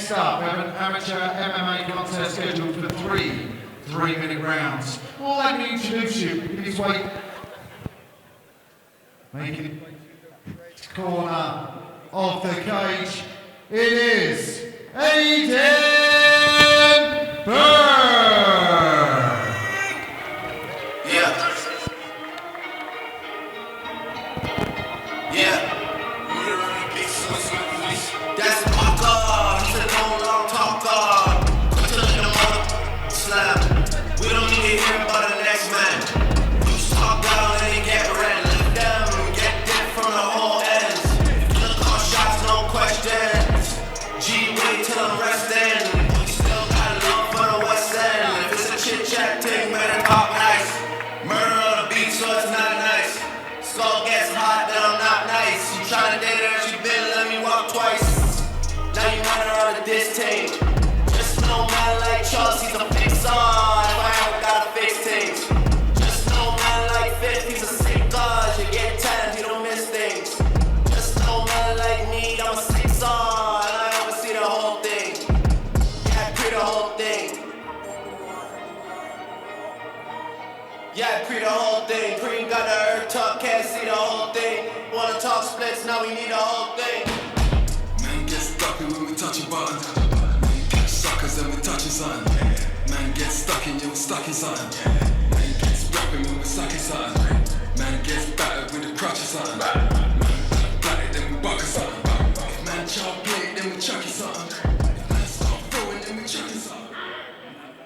Next up, we have an amateur MMA contest scheduled for three-minute rounds. Well, let me introduce you. In his weight, making corner of the cage, it is Aydin Berk. That's my God, he's a long talker. Until the motor slam. We don't need to hear about the next man. You just talk down and they get ran. Let them get dead from the whole ends. Look on shots, no questions. G wait till I'm resting. We still got love for the West End. If it's a chit chat thing, better talk nice. Murder on the beat, so it's not nice. Skull gets hot, then I'm not nice. You tryna date her, she been let me walk twice. Now you want her out of this team. Just no man like Chelsea's a Pixar. If I haven't got to fix things. Just no man like Fifth, he's a sick god. You get times, you don't miss things. Just no man like me, I'm a 6R. And I oversee the whole thing. Yeah, I create the whole thing. Yeah, I create the whole thing. Cream got the earth tuck, can't see the whole thing. Wanna talk splits, now we need the whole thing. When we touch a button, catch suckers and we touching something. Man gets stuck in, you're stuck in something. Man gets rapping when we're sucking something. Man gets battered with a crutch or something. Man battered, then we bucket something. If man child play, then we chucking something. If man start throwing, then we chucking something.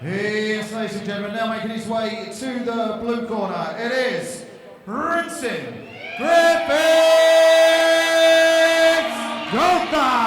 Yes, ladies and gentlemen, now making his way to the blue corner, it is Rincin, Griffiths-Golha.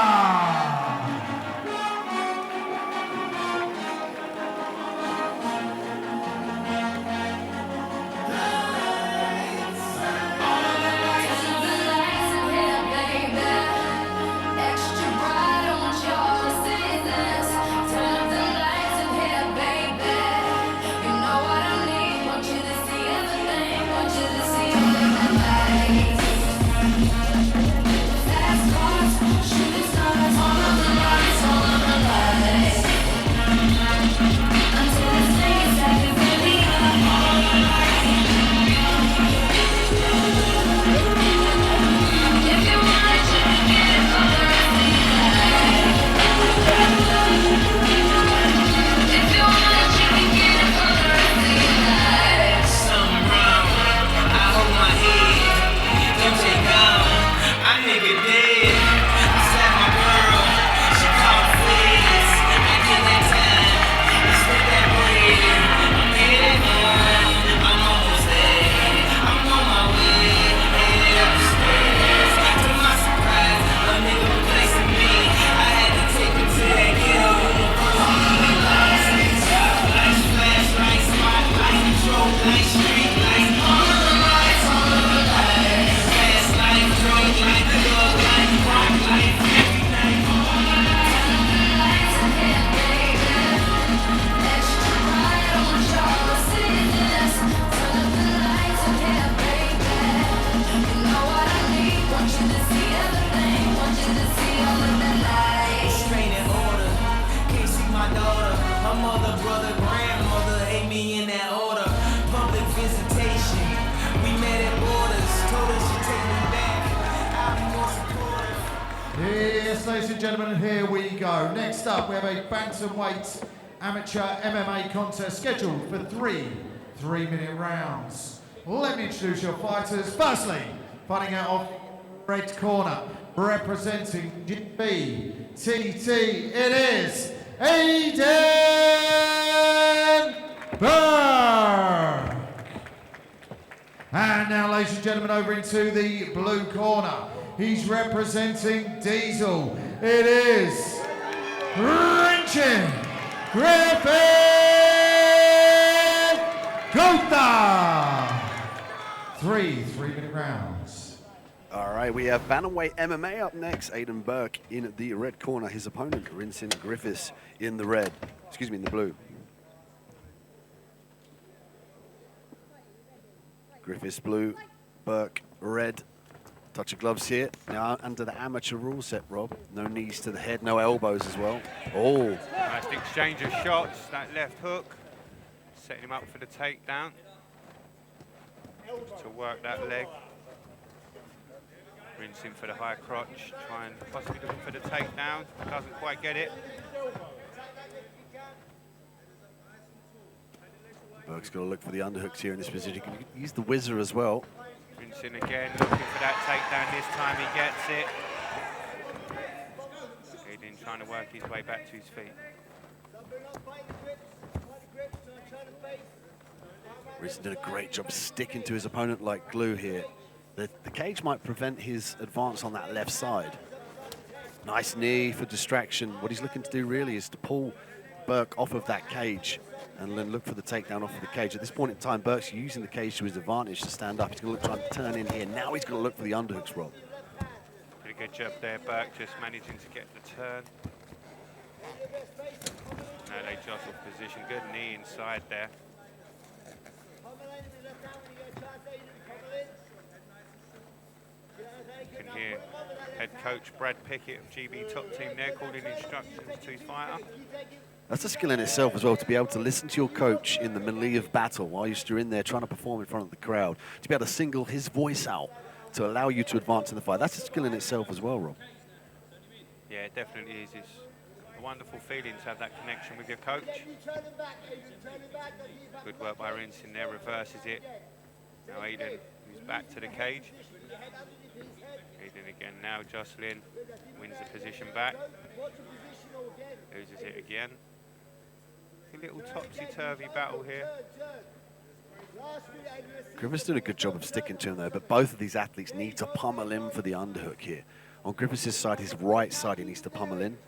Yes, ladies and gentlemen, here we go. Next up, we have a bantamweight amateur MMA contest scheduled for three-minute rounds. Let me introduce your fighters. Firstly, fighting out of red corner, representing GB TT, it is Aydin Berk. And now, ladies and gentlemen, over into the blue corner. He's representing Diesel. It is Rincin, Griffiths-Golha. Three-minute rounds. All right, we have bantamweight MMA up next. Aydin Berk in the red corner. His opponent, Rincin Griffiths, in the red. Excuse me, in the blue. Griffiths blue, Berk red. Touch of gloves here. Now under the amateur rule set, Rob. No knees to the head, no elbows as well. Oh. Nice exchange of shots. That left hook. Setting him up for the takedown. Just to work that leg. Rincin for the high crotch. Trying, possibly looking for the takedown. Doesn't quite get it. Berk's got to look for the underhooks here in this position. He can use the whizzer as well. Rincin again, looking for that takedown. This time he gets it. Aydin trying to work his way back to his feet. Rincin did a great job sticking to his opponent like glue here. The cage might prevent his advance on that left side. Nice knee for distraction. What he's looking to do really is to pull Berk off of that cage and then look for the takedown off of the cage. At this point in time, Berk's using the cage to his advantage to stand up. He's going to try and turn in here. Now he's going to look for the underhooks, Rob. Pretty good job there, Berk, just managing to get the turn. Now they jostle position. Good knee inside there. You can hear head coach Brad Pickett of GB Top Team there calling instructions to his fighter. That's a skill in itself as well, to be able to listen to your coach in the melee of battle while you're in there trying to perform in front of the crowd, to be able to single his voice out to allow you to advance in the fight. That's a skill in itself as well, Rob. Yeah, it definitely is. It's a wonderful feeling to have that connection with your coach. Good work by Rincin there, reverses it. Now Aydin, who's back to the cage. Aydin again now jostling, wins the position back. Loses it again. A little topsy-turvy battle here. Griffiths did a good job of sticking to him though, but both of these athletes need to pummel in for the underhook here. On Griffiths' side, his right side, he needs to pummel in,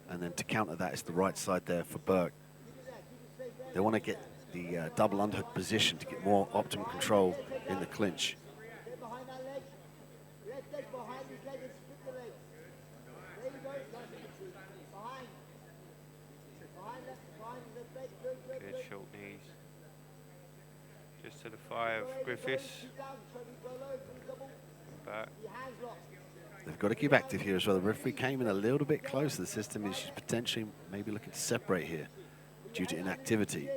and then to counter that is the right side there for Berk. They want to get the double underhook position to get more optimum control in the clinch. Good short knees. Just to the thigh of Griffiths. Back. They've got to keep active here as well. The referee came in a little bit close. The system is potentially maybe looking to separate here due to inactivity.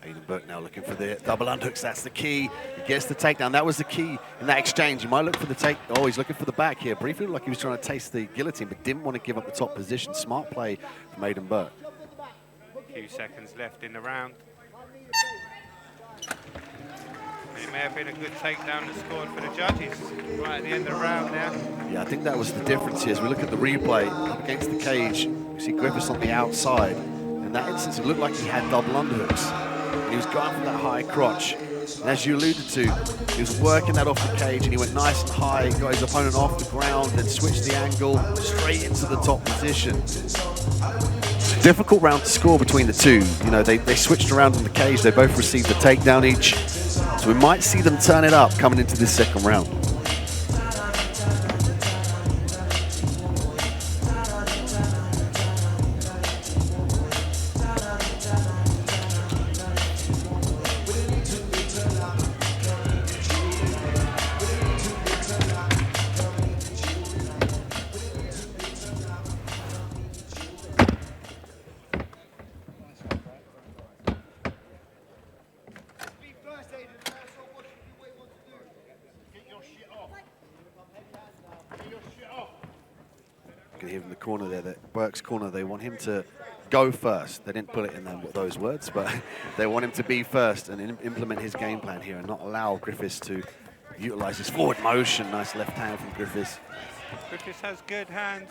Aydin Berk now looking for the double underhooks. That's the key. He gets the takedown. That was the key in that exchange. He might look for the take. Oh, he's looking for the back here. Briefly looked like he was trying to taste the guillotine, but didn't want to give up the top position. Smart play from Aydin Berk. A few seconds left in the round. It may have been a good takedown that scored for the judges right at the end of the round now. Yeah, I think that was the difference here. As we look at the replay up against the cage, we see Griffiths on the outside. In that instance, it looked like he had double underhooks. And he was going for that high crotch. And as you alluded to, he was working that off the cage and he went nice and high, got his opponent off the ground, then switched the angle straight into the top position. Difficult round to score between the two. You know, they switched around in the cage. They both received a takedown each. So we might see them turn it up coming into this second round. You can hear from the corner there that Berk's corner, they want him to go first. They didn't put it in those words, but they want him to be first and implement his game plan here and not allow Griffiths to utilize his forward motion. Nice left hand from Griffiths. Griffiths has good hands.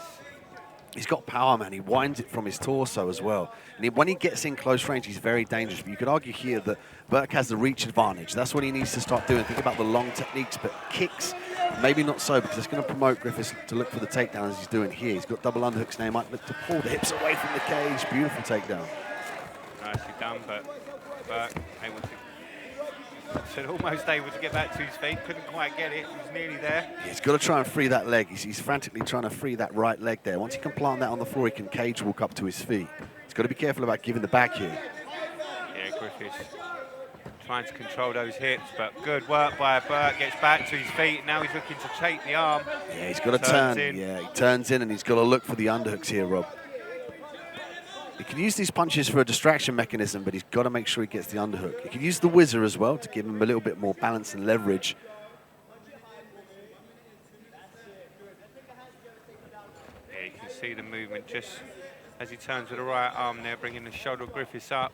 He's got power, man. He winds it from his torso as well. And when he gets in close range, he's very dangerous. But you could argue here that Berk has the reach advantage. That's what he needs to start doing. Think about the long techniques, but kicks, maybe not so, because it's going to promote Griffiths to look for the takedown as he's doing here. He's got double underhooks now. He might look to pull the hips away from the cage. Beautiful takedown. Nicely done, but Berk able to... almost able to get back to his feet, couldn't quite get it, he was nearly there. He's got to try and free that leg. He's frantically trying to free that right leg there. Once he can plant that on the floor, he can cage walk up to his feet. He's got to be careful about giving the back here. Yeah, Griffiths trying to control those hips, but good work by Berk. Gets back to his feet. Now he's looking to take the arm. Yeah, he's got to turn. Yeah, he turns in and he's got to look for the underhooks here, Rob. He can use these punches for a distraction mechanism, but he's got to make sure he gets the underhook. He can use the whizzer as well to give him a little bit more balance and leverage. Yeah, you can see the movement just as he turns with the right arm there, bringing the shoulder of Griffiths up.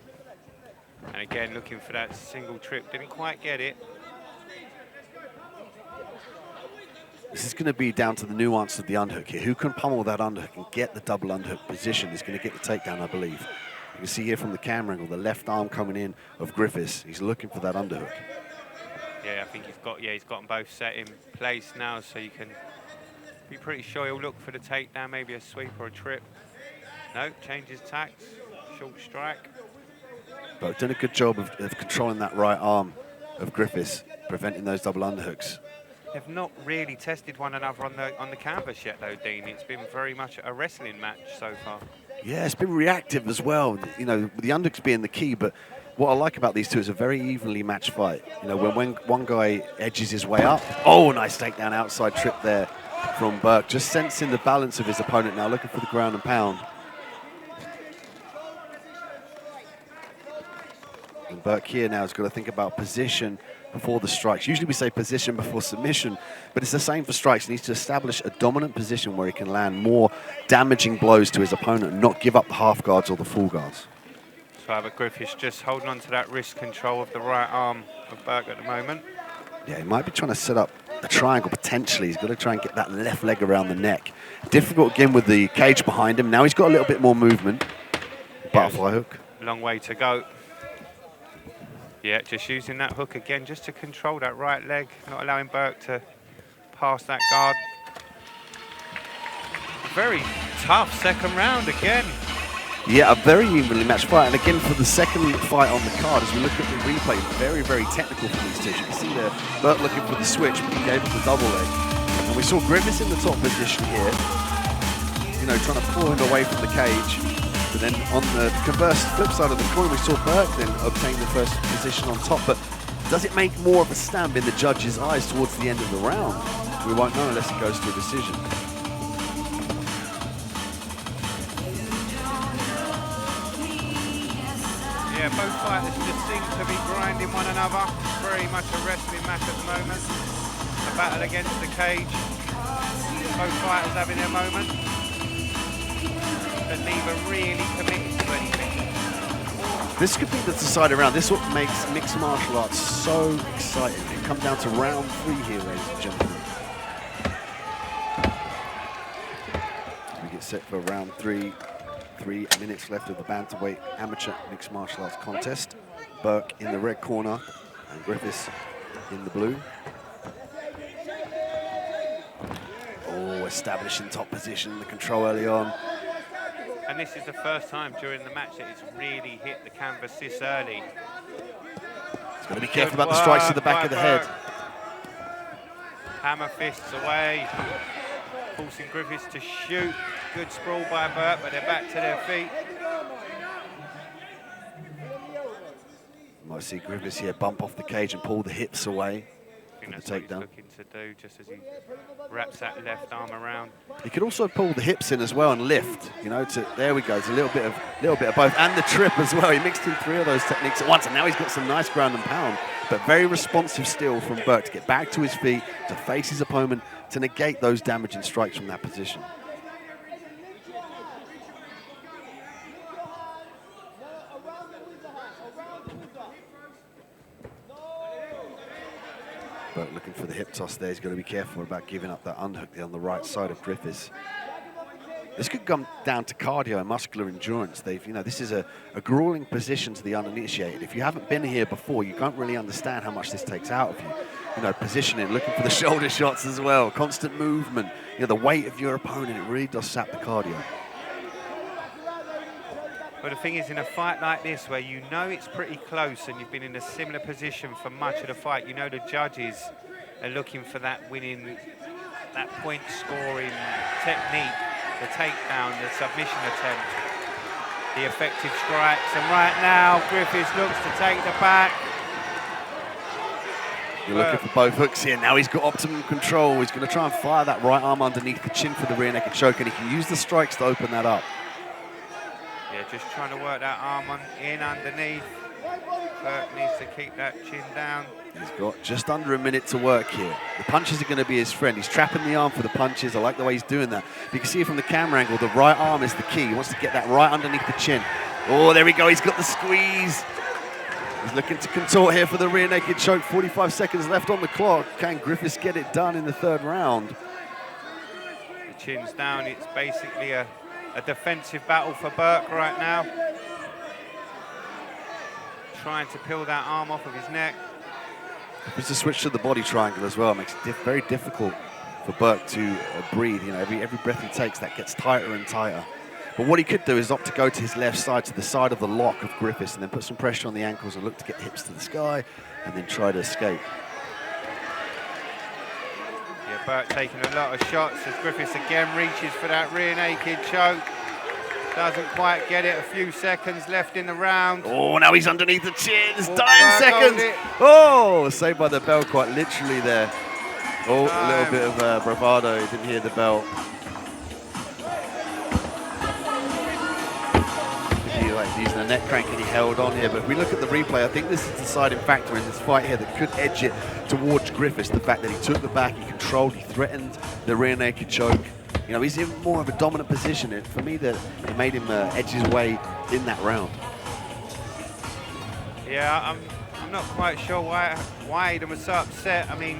And again, looking for that single trip. Didn't quite get it. This is going to be down to the nuance of the underhook here. Who can pummel that underhook and get the double underhook position is going to get the takedown, I believe. You can see here from the camera angle, the left arm coming in of Griffiths. He's looking for that underhook. Yeah, I think he's got them both set in place now, so you can be pretty sure he'll look for the takedown, maybe a sweep or a trip. No, changes tacks, short strike. But done a good job of controlling that right arm of Griffiths, preventing those double underhooks. They've not really tested one another on the canvas yet, though, Dean. It's been very much a wrestling match so far. Yeah, it's been reactive as well. You know, the underhooks being the key, but what I like about these two is a very evenly matched fight. You know, when one guy edges his way up, oh, nice takedown outside trip there from Berk. Just sensing the balance of his opponent now, looking for the ground and pound. And Berk here now has got to think about position before the strikes. Usually we say position before submission, but it's the same for strikes. He needs to establish a dominant position where he can land more damaging blows to his opponent and not give up the half guards or the full guards. So Albert Griffiths just holding on to that wrist control of the right arm of Berk at the moment. Yeah, he might be trying to set up a triangle potentially. He's got to try and get that left leg around the neck. Difficult again with the cage behind him. Now he's got a little bit more movement. Butterfly hook. Long way to go. Yeah, just using that hook again just to control that right leg, not allowing Berk to pass that guard. Very tough second round again. Yeah, a very evenly matched fight. And again, for the second fight on the card, as we look at the replay, very, very technical for these two. You can see there, Berk looking for the switch, but he gave it the double leg. And we saw Griffiths in the top position here, you know, trying to pull him away from the cage. But then on the converse flip side of the coin, we saw Berk then obtain the first position on top. But does it make more of a stamp in the judge's eyes towards the end of the round? We won't know unless it goes to a decision. Yeah, both fighters just seem to be grinding one another. Very much a wrestling match at the moment. A battle against the cage. Both fighters having their moment. But neither really committed to anything. This could be the decider round. This is what makes mixed martial arts so exciting. It comes down to round 3 here, ladies and gentlemen. We get set for round 3. 3 minutes left of the bantamweight amateur mixed martial arts contest. Berk in the red corner and Griffiths in the blue. Oh, establishing top position, the control early on. And this is the first time during the match that it's really hit the canvas this early. He's got to be careful about the strikes to the back of the head. Hammer fists away, forcing Griffiths to shoot. Good sprawl by Berk, but they're back to their feet. You might see Griffiths here bump off the cage and pull the hips away. I think that's what he's looking to do, just as he wraps that left arm around. He could also pull the hips in as well and lift. You know, there we go. It's a little bit of both, and the trip as well. He mixed in 3 of those techniques at once, and now he's got some nice ground and pound. But very responsive still from Berk to get back to his feet, to face his opponent, to negate those damaging strikes from that position. Berk looking for the hip toss there. He's got to be careful about giving up that underhook there on the right side of Griffiths. This could come down to cardio and muscular endurance. This is a grueling position to the uninitiated. If you haven't been here before, you can't really understand how much this takes out of you. You know, positioning, looking for the shoulder shots as well, constant movement. You know, the weight of your opponent, it really does sap the cardio. But the thing is, in a fight like this, where you know it's pretty close and you've been in a similar position for much of the fight, you know the judges are looking for that winning, that point-scoring technique, the takedown, the submission attempt, the effective strikes. And right now, Griffiths looks to take the back. You're looking for both hooks here. Now he's got optimum control. He's going to try and fire that right arm underneath the chin for the rear naked choke, and he can use the strikes to open that up. Yeah, just trying to work that arm in underneath. Berk needs to keep that chin down. He's got just under a minute to work here. The punches are going to be his friend. He's trapping the arm for the punches. I like the way he's doing that. But you can see from the camera angle, the right arm is the key. He wants to get that right underneath the chin. Oh, there we go. He's got the squeeze. He's looking to contort here for the rear naked choke. 45 seconds left on the clock. Can Griffiths get it done in the third round? The chin's down. It's basically a defensive battle for Berk right now. Trying to peel that arm off of his neck. It's a switch to the body triangle as well. It makes it very difficult for Berk to breathe. You know, every breath he takes, that gets tighter and tighter. But what he could do is opt to go to his left side, to the side of the lock of Griffiths, and then put some pressure on the ankles and look to get the hips to the sky, and then try to escape. Yeah, Berk taking a lot of shots as Griffiths again reaches for that rear naked choke. Doesn't quite get it. A few seconds left in the round. Oh, now he's underneath the chin. It's Oh, 9 seconds. it. Oh, saved by the bell quite literally there. Oh, a little bit of bravado. He didn't hear the bell. Like using a neck crank, and he held on here. But if we look at the replay, I think this is the deciding factor in this fight here that could edge it towards Griffiths. The fact that he took the back, he controlled, he threatened the rear naked choke. You know, he's in more of a dominant position. For me, that it made him edge his way in that round. Yeah, I'm not quite sure why Aydin was so upset. I mean,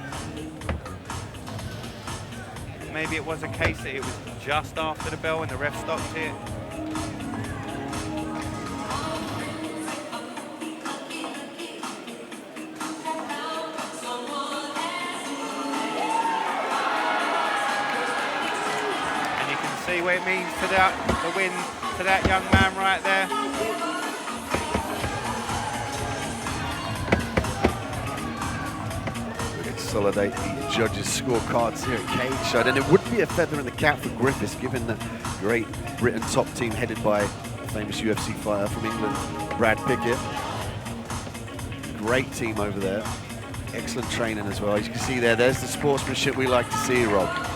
maybe it was a case that it was just after the bell when the ref stopped it. See what it means to the win to that young man right there. We consolidate the judges' scorecards here at Cage, and it would be a feather in the cap for Griffiths, given the great Britain top team headed by a famous UFC fighter from England, Brad Pickett. Great team over there. Excellent training as well. As you can see there's the sportsmanship we like to see, Rob.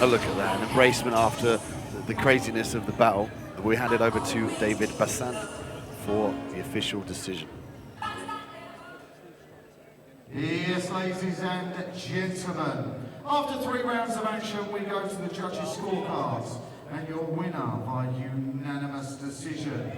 A look at that, an embracement after the craziness of the battle. We hand it over to David Bassant for the official decision. Yes, ladies and gentlemen, after 3 rounds of action, we go to the judges' scorecards, and your winner by unanimous decision